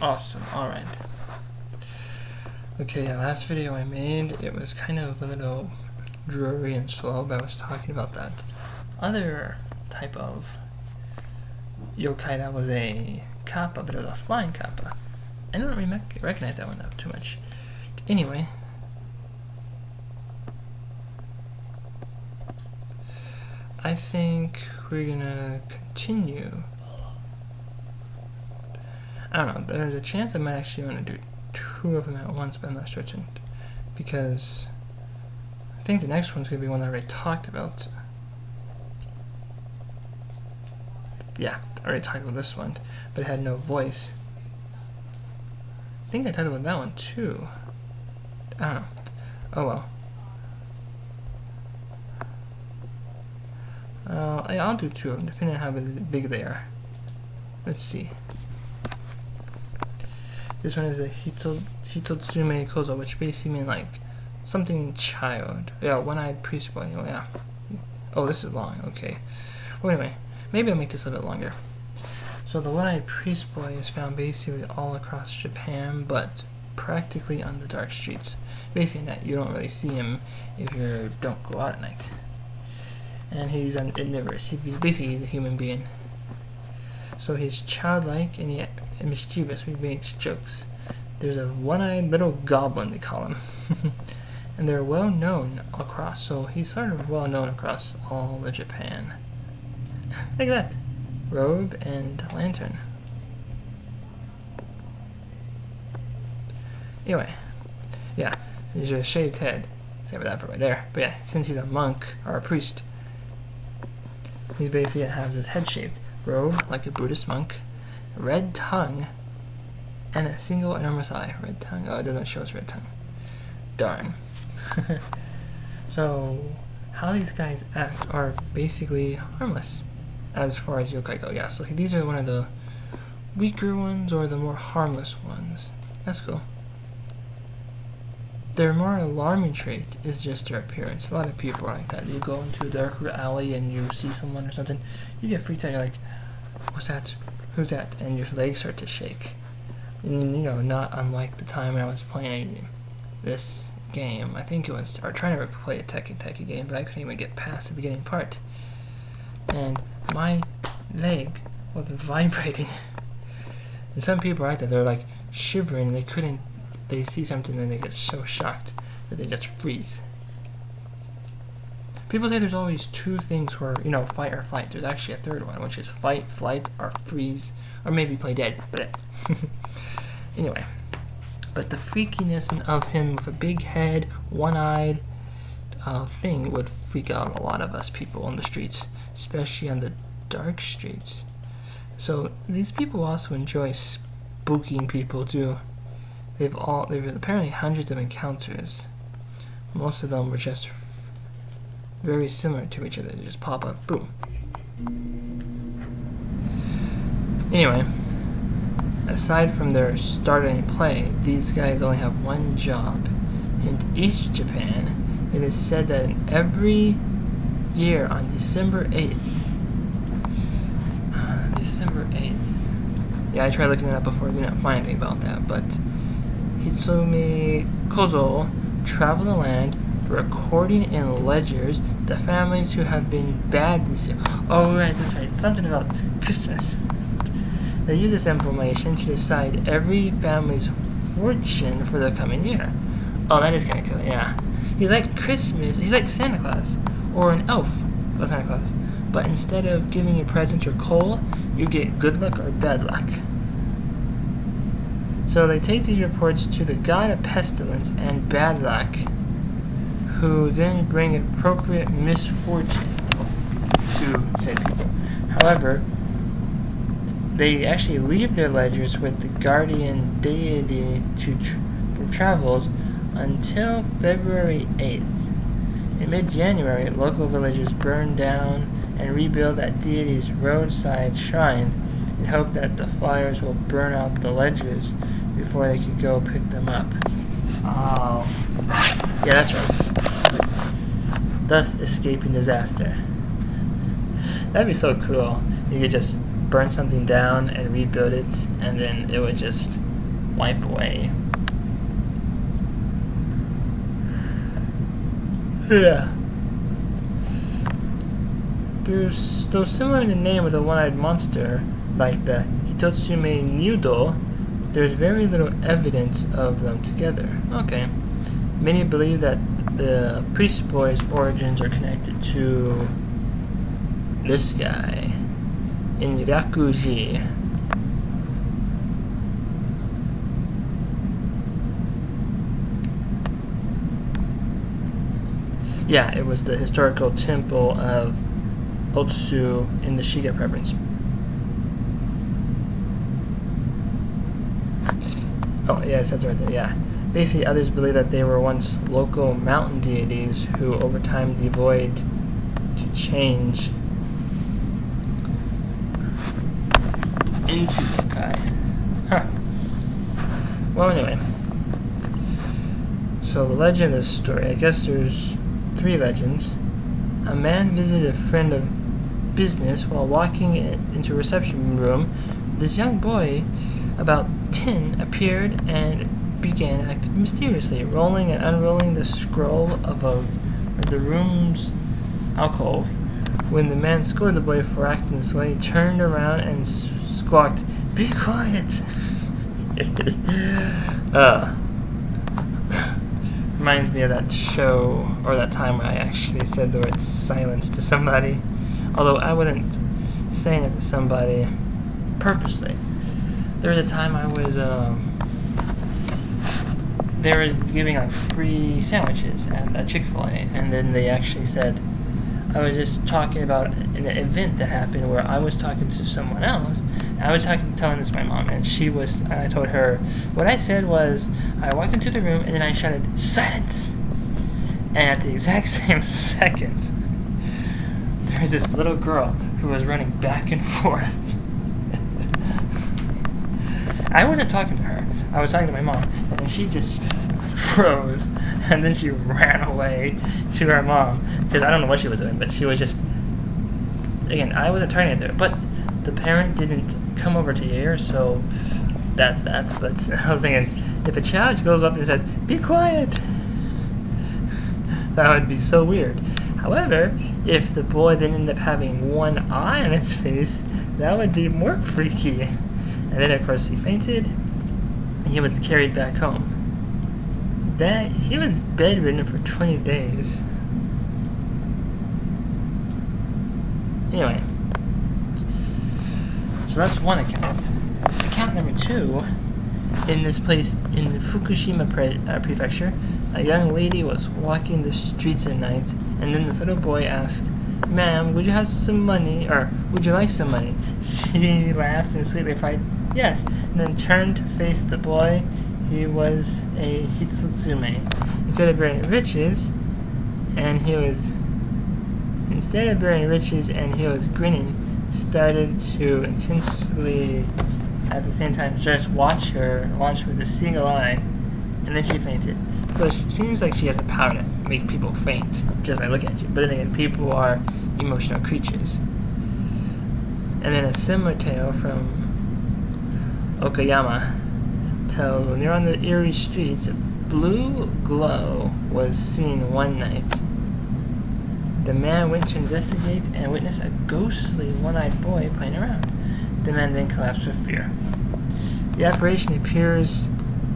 Awesome. Alright. Okay, last video I made, it was kind of a little dreary and slow, but I was talking about that other type of yokai that was a kappa, but it was a flying kappa. I don't really recognize that one though too much. Anyway, I think we're gonna continue. I don't know, there's a chance I might actually want to do two of them at once, but I'm not certain. Because I think the next one's gonna be one I already talked about. Yeah, I already talked about this one, but it had no voice. I think I talked about that one too. I don't know. Oh well. I'll do two of them, depending on how big they are. Let's see. This one is a Hitotsume Kozo, which basically means like something child. Yeah, one-eyed priest boy. Oh yeah. Oh, this is long. Okay. Well, anyway, maybe I'll make this a little bit longer. So the one-eyed priest boy is found basically all across Japan, but practically on the dark streets. Basically, that you don't really see him if you don't go out at night. And he's omnivorous. He's a human being. So he's childlike and mischievous. He makes jokes. There's a one-eyed little goblin, they call him. And they're well known across. So he's sort of well known across all of Japan. Look at that. Robe and lantern. Anyway, yeah, there's a shaved head. Save that part right there. But yeah, since he's a monk or a priest, he basically has his head shaved. Robe, like a Buddhist monk. Red tongue. And a single enormous eye. Red tongue. Oh, it doesn't show his red tongue. Darn. So, how these guys act are basically harmless as far as yokai go. Yeah, so these are one of the weaker ones or the more harmless ones. That's cool. Their more alarming trait is just their appearance. A lot of people are like that. You go into a dark alley and you see someone or something, you get freaked out. You're like, what's that? Who's that? And your legs start to shake. And you know, not unlike the time I was playing this game. I think it was, or trying to play a Tekken game, but I couldn't even get past the beginning part. And my leg was vibrating. And some people are like that. They're like shivering and they see something and they get so shocked that they just freeze. People say there's always two things for, fight or flight. There's actually a third one, which is fight, flight, or freeze, or maybe play dead. But anyway, but the freakiness of him with a big head, one-eyed thing would freak out a lot of us people on the streets, especially on the dark streets. So these people also enjoy spooking people too. They've apparently hundreds of encounters. Most of them were just very similar to each other. They just pop up, boom. Anyway, aside from their starting play, these guys only have one job. In East Japan, it is said that every year on December 8th, yeah, I tried looking it up before, I didn't find anything about that, but Hitotsume Kozo travel the land, recording in ledgers the families who have been bad this year. Oh, right, that's right. Something about Christmas. They use this information to decide every family's fortune for the coming year. Oh, that is kind of cool, yeah. He's like Christmas. He's like Santa Claus. Or an elf. Well, Santa Claus. But instead of giving you presents or coal, you get good luck or bad luck. So they take these reports to the god of pestilence and bad luck, who then bring appropriate misfortune to said people. However, they actually leave their ledgers with the guardian deity for travels until February 8th. In mid-January, local villagers burn down and rebuild that deity's roadside shrines in hope that the fires will burn out the ledgers before they could go pick them up. Oh. Yeah, that's right. Thus escaping disaster. That'd be so cool. You could just burn something down and rebuild it, and then it would just wipe away. Yeah. Though similar in the name of the one-eyed monster, like the Hitotsume Nudo, there's very little evidence of them together. Okay. Many believe that the priest boy's origins are connected to this guy in Ryakuji. Yeah, it was the historical temple of Otsu in the Shiga province. Oh, yeah, it says right there, yeah. Basically, others believe that they were once local mountain deities who over time devoid to change into yokai. Huh. Well, anyway. So the legend of this story, I guess there's 3 legends. A man visited a friend of business while walking into a reception room. This young boy, about 10, appeared and began acting mysteriously, rolling and unrolling the scroll of the room's alcove. When the man scolded the boy for acting this way, he turned around and squawked, "Be quiet!" Reminds me of that show, or that time where I actually said the word silence to somebody. Although I wasn't saying it to somebody purposely. There was a time I was, they were giving like free sandwiches at Chick-fil-A, and then they actually said, I was just talking about an event that happened where I was talking to someone else, and I was telling this to my mom, and I told her, what I said was, I walked into the room, and then I shouted, "Silence!" And at the exact same second, there was this little girl who was running back and forth. I wasn't talking to her. I was talking to my mom, and she just froze, and then she ran away to her mom, because I don't know what she was doing, but she was just, again, I wasn't turning to her, but the parent didn't come over to hear, so that's that. But I was thinking, if a child goes up and says, "Be quiet," that would be so weird. However, if the boy then ended up having one eye on his face, that would be more freaky. And then, of course, he fainted, and he was carried back home. He was bedridden for 20 days. Anyway, so that's one account. Account number 2, in this place in Fukushima prefecture, a young lady was walking the streets at night, and then this little boy asked, "Ma'am, would you have some money, or would you like some money?" She laughed and sweetly replied, "Yes," and then turned to face the boy. He was a Hitotsume. Instead of bearing riches, and he was grinning, started to intensely, at the same time, just watch with a single eye, and then she fainted. So it seems like she has the power to make people faint just by looking at you. But then again, people are emotional creatures. And then a similar tale from Okayama tells, when you're on the eerie streets, a blue glow was seen one night. The man went to investigate and witnessed a ghostly one-eyed boy playing around. The man then collapsed with fear. The apparition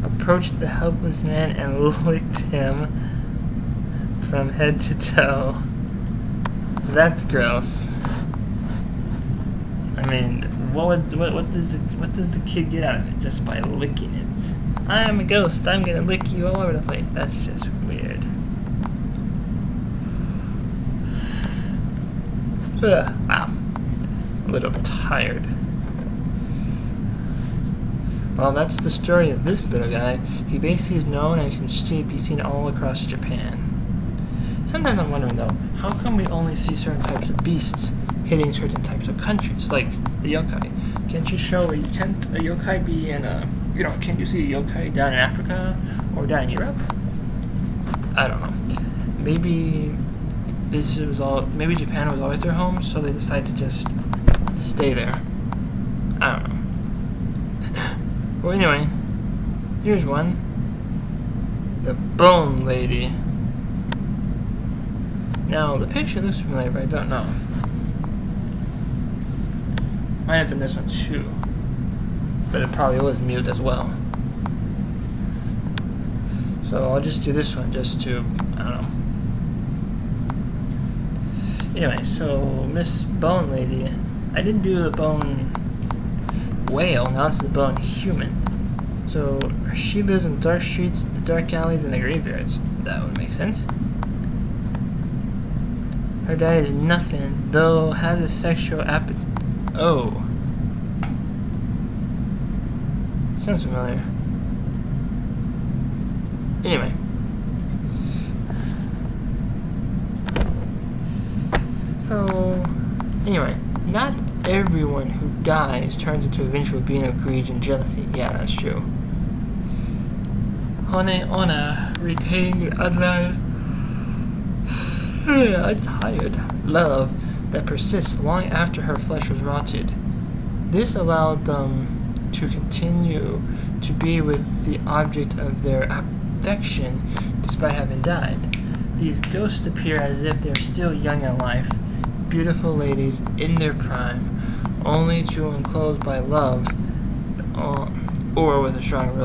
approached the helpless man and licked him from head to toe. That's gross. I mean, what does the kid get out of it just by licking it? I'm a ghost. I'm gonna lick you all over the place. That's just weird. Ugh, wow. A little tired. Well, that's the story of this little guy. He basically is known and can be seen all across Japan. Sometimes I'm wondering though, how come we only see certain types of beasts hitting certain types of countries, like the yokai? Can't you can't a yokai be in can't you see a yokai down in Africa or down in Europe? I don't know. Maybe maybe Japan was always their home, so they decided to just stay there. I don't know. Well, anyway, Here's one. The Bone Lady. Now, the picture looks familiar, but I don't know. Might have done this one too. But it probably was mute as well. So I'll just do this one just to, I don't know. Anyway, so Miss Bone Lady, I didn't do the bone whale, now it's the bone human. So she lives in dark streets, the dark alleys, and the graveyards. That would make sense. Her diet is nothing, though has a sexual appetite. Oh. Sounds familiar. Anyway. So, anyway, not everyone who dies turns into a vengeful being of greed and jealousy. Yeah, that's true. Onna retained untired love that persists long after her flesh was rotted. This allowed them to continue to be with the object of their affection despite having died. These ghosts appear as if they're still young in life, beautiful ladies in their prime, only to enclosed by love or with a strong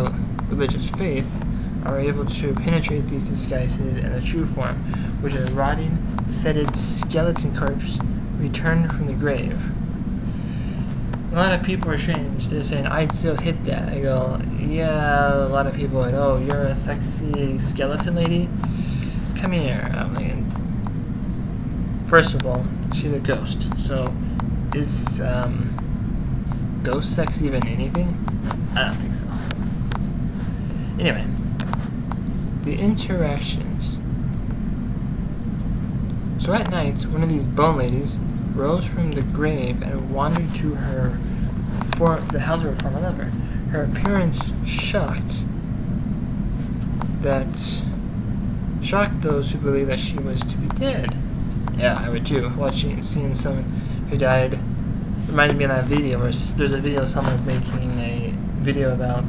religious faith are able to penetrate these disguises in the true form, which is a rotting, fetid skeleton corpse returned from the grave. A lot of people are strange. They're saying, I'd still hit that. I go, yeah, a lot of people are like, oh, you're a sexy skeleton lady? Come here. I'm like, first of all, she's a ghost. So, is ghost sex even anything? I don't think so. Anyway, the interactions. So at night, one of these bone ladies rose from the grave and wandered to the house of her former lover. Her appearance shocked those who believed that she was to be dead. Yeah, I would too. Seeing someone who died reminds me of that video where there's a video of someone making a video about,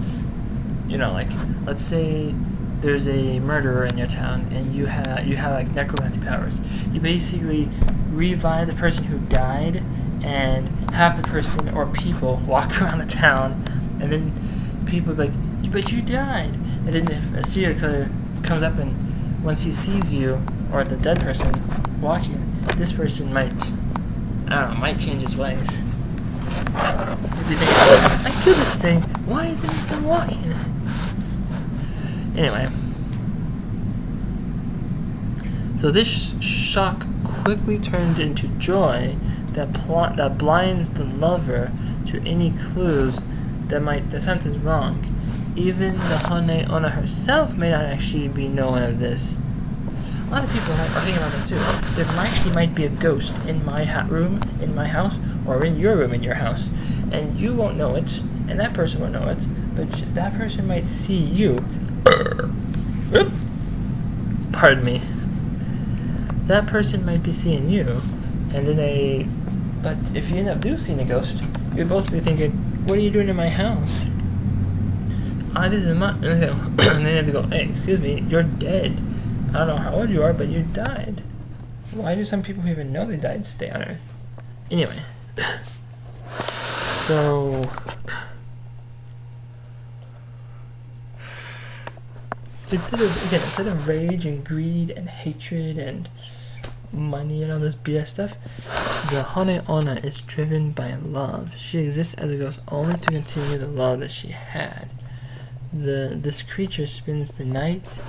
like, let's say there's a murderer in your town and you have like necromancy powers. You basically revive the person who died and have the person or people walk around the town, and then people be like, but you died. And then if a serial killer comes up and once he sees you or the dead person walking, this person might change his ways. If you think, I killed this thing, why isn't it still walking? Anyway, so this shock quickly turned into joy that blinds the lover to any clues that something's wrong. Even the Onna herself may not actually be knowing of this. A lot of people are thinking about that too. There might be a ghost in my room, in my house, or in your room, in your house, and you won't know it, and that person won't know it, but that person might see you. Pardon me. That person might be seeing you, and then but if you end up seeing a ghost, you'd both be thinking, what are you doing in my house? This is my, and then they have to go, hey, excuse me, you're dead. I don't know how old you are, but you died. Why do some people who even know they died stay on Earth? Anyway. So, instead of rage and greed and hatred and money and all this BS stuff, the Onna is driven by love. She exists as a ghost only to continue the love that she had. This creature spends the night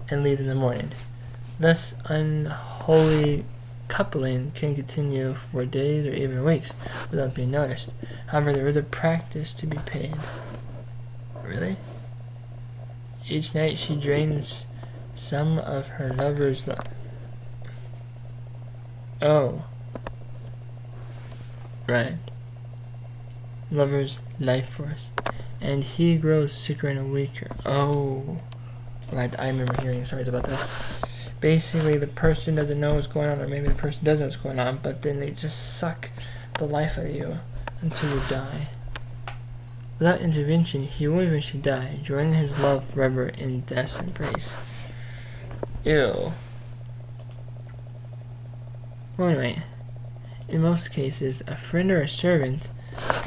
and leaves in the morning. Thus, unholy coupling can continue for days or even weeks without being noticed. However, there is a practice to be paid. Really? Each night she drains some of her lover's love. Oh. Right. Lover's life force. And he grows sicker and weaker. Oh. Right, I remember hearing stories about this. Basically, the person doesn't know what's going on, or maybe the person does know what's going on, but then they just suck the life out of you until you die. Without intervention, he will eventually die, joining his love forever in death's embrace. Ew. Well, anyway, in most cases, a friend or a servant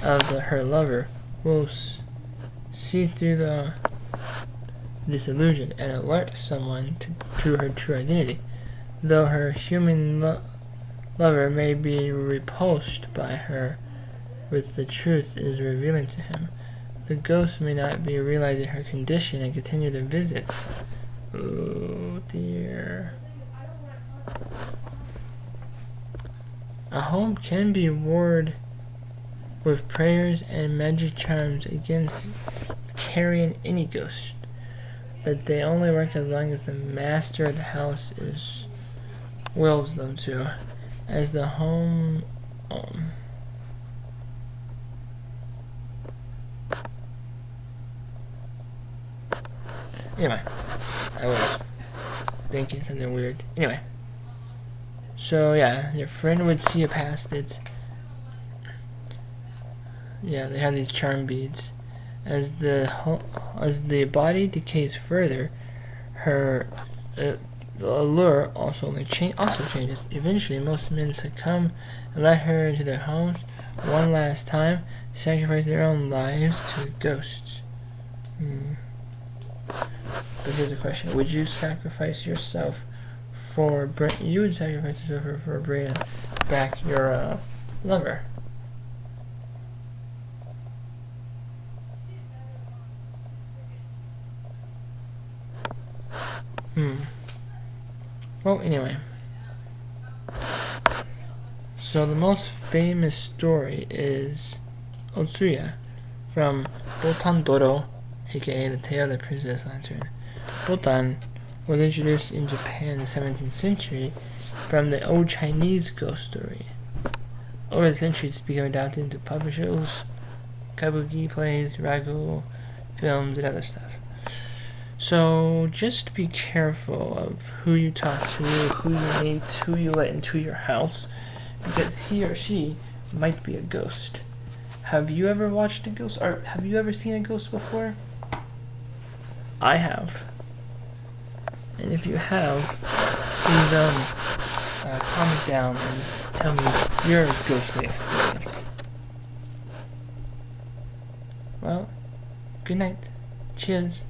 of her lover will see through this illusion and alert someone to her true identity. Though her human lover may be repulsed by her, with the truth is revealing to him, the ghost may not be realizing her condition and continue to visit. Oh dear. A home can be warded with prayers and magic charms against carrying any ghost, but they only work as long as the master of the house wills them to. As the home anyway, I was thinking something weird. Anyway, so yeah, your friend would see you past it. Yeah, they have these charm beads. As the body decays further, her the allure also changes. Eventually, most men succumb and let her into their homes one last time, sacrifice their own lives to ghosts. But here's the question: would you sacrifice yourself for you would sacrifice yourself for bringing back your lover? Well, anyway. So the most famous story is Otsuya from Botan Doro, aka The Tale of the Princess Lantern. Botan was introduced in Japan in the 17th century from the old Chinese ghost story. Over the centuries, it's become adapted into puppet shows, kabuki plays, ragu, films, and other stuff. So just be careful of who you talk to, who you meet, who you let into your house, because he or she might be a ghost. Have you ever watched a ghost, or have you ever seen a ghost before? I have. And if you have, please comment down and tell me your ghostly experience. Well, good night. Cheers.